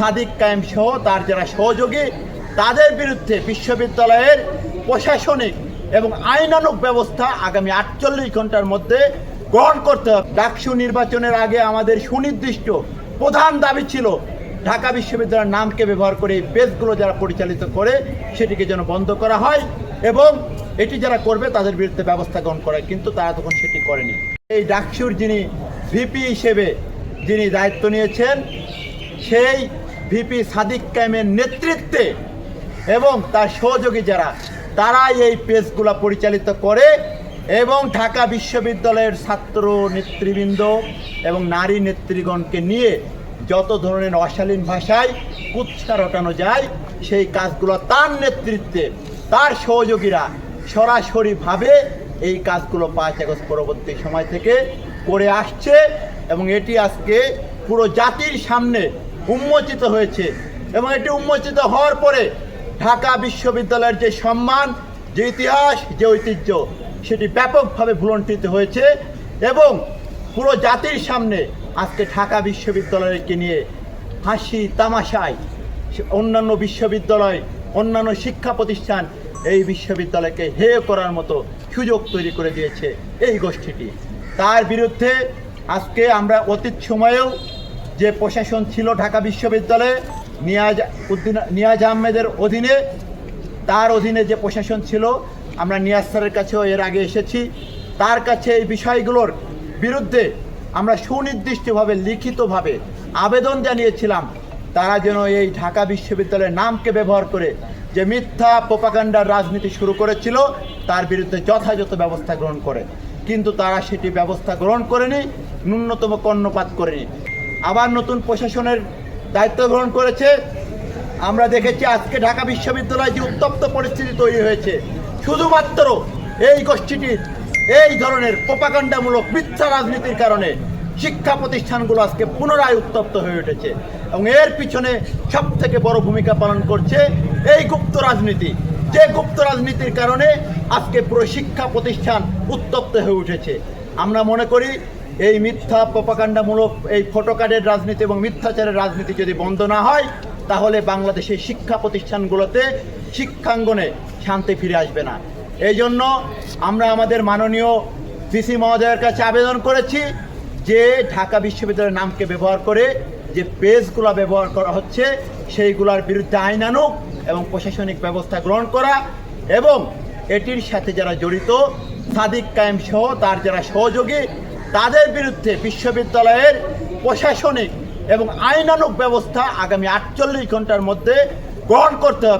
সাদিক কায়েম সহ তার যারা সহযোগী তাদের বিরুদ্ধে বিশ্ববিদ্যালয়ের প্রশাসনিক এবং আইনানুগ ব্যবস্থা আগামী 48 ঘন্টার মধ্যে গ্রহণ করতে হবে। ডাকসু নির্বাচনের আগে আমাদের সুনির্দিষ্ট প্রধান দাবি ছিল ঢাকা বিশ্ববিদ্যালয়ের নামকে ব্যবহার করে এই পেজগুলো যারা পরিচালিত করে সেটিকে যেন বন্ধ করা হয় এবং এটি যারা করবে তাদের বিরুদ্ধে ব্যবস্থা গ্রহণ করা হয়, কিন্তু তারা তখন সেটি করেনি। এই ডাকসুর যিনি ভিপি হিসেবে যিনি দায়িত্ব নিয়েছেন সেই ভিপি সাদিক কায়েমের নেতৃত্বে এবং তার সহযোগী যারা তারাই এই পেজগুলো পরিচালিত করে এবং ঢাকা বিশ্ববিদ্যালয়ের ছাত্র নেতৃবৃন্দ এবং নারী নেতৃগণকে নিয়ে যত ধরনের অশালীন ভাষায় কুৎসা রটানো যায় সেই কাজগুলো তার নেতৃত্বে তার সহযোগীরা সরাসরিভাবে এই কাজগুলো 5 আগস্ট পরবর্তী সময় থেকে করে আসছে এবং এটি আজকে পুরো জাতির সামনে উন্মোচিত হয়েছে এবং এটি উন্মোচিত হওয়ার পরে ঢাকা বিশ্ববিদ্যালয়ের যে সম্মান, যে ইতিহাস, যে ঐতিহ্য সেটি ব্যাপকভাবে ভুলণ্ঠিত হয়েছে এবং পুরো জাতির সামনে আজকে ঢাকা বিশ্ববিদ্যালয়কে নিয়ে হাসি তামাশায় অন্যান্য বিশ্ববিদ্যালয়, অন্যান্য শিক্ষা প্রতিষ্ঠান এই বিশ্ববিদ্যালয়কে হেয় করার মতো সুযোগ তৈরি করে দিয়েছে এই গোষ্ঠীটি। তার বিরুদ্ধে আজকে আমরা অতীত সময়েও যে প্রশাসন ছিল ঢাকা বিশ্ববিদ্যালয়ে নিয়াজ আহমেদের অধীনে, তার অধীনে যে প্রশাসন ছিল আমরা নিয়াজ স্যারের কাছেও এর আগে এসেছি, তার কাছে এই বিষয়গুলোর বিরুদ্ধে আমরা সুনির্দিষ্টভাবে লিখিতভাবে আবেদন জানিয়েছিলাম তারা যেন এই ঢাকা বিশ্ববিদ্যালয়ের নামকে ব্যবহার করে যে মিথ্যা প্রোপাগান্ডার রাজনীতি শুরু করেছিল তার বিরুদ্ধে যথাযথ ব্যবস্থা গ্রহণ করে, কিন্তু তারা সেটি ব্যবস্থা গ্রহণ করেনি, ন্যূনতম কর্ণপাত করেনি। আবার নতুন প্রশাসনের দায়িত্ব গ্রহণ করেছে। আমরা দেখেছি আজকে ঢাকা বিশ্ববিদ্যালয়ে যে উত্তপ্ত পরিস্থিতি তৈরি হয়েছে শুধুমাত্র এই গোষ্ঠীটির এই ধরনের প্রোপাগান্ডামূলক মিথ্যা রাজনীতির কারণে শিক্ষা প্রতিষ্ঠানগুলো আজকে পুনরায় উত্তপ্ত হয়ে উঠেছে এবং এর পিছনে সবথেকে বড় ভূমিকা পালন করছে এই গুপ্ত রাজনীতি, যে গুপ্ত রাজনীতির কারণে আজকে পুরো শিক্ষা প্রতিষ্ঠান উত্তপ্ত হয়ে উঠেছে। আমরা মনে করি এই মিথ্যা প্রোপাগান্ডামূলক এই ফটোকার্ডের রাজনীতি এবং মিথ্যাচারের রাজনীতি যদি বন্ধ না হয় তাহলে বাংলাদেশের শিক্ষা প্রতিষ্ঠানগুলোতে শিক্ষাঙ্গনে শান্তি ফিরে আসবে না। এই জন্য আমরা আমাদের মাননীয় ভিসি মহোদয়ের কাছে আবেদন করেছি যে ঢাকা বিশ্ববিদ্যালয়ের নামকে ব্যবহার করে যে পেজগুলো ব্যবহার করা হচ্ছে সেইগুলোর বিরুদ্ধে আইনানুগ এবং প্রশাসনিক ব্যবস্থা গ্রহণ করা এবং এটির সাথে যারা জড়িত সাদিক কায়েম সহ তার যারা সহযোগী তাদের বিরুদ্ধে বিশ্ববিদ্যালয়ের প্রশাসনিক এবং আইনানুগ ব্যবস্থা আগামী 48 ঘন্টার মধ্যে গ্রহণ করতে হবে।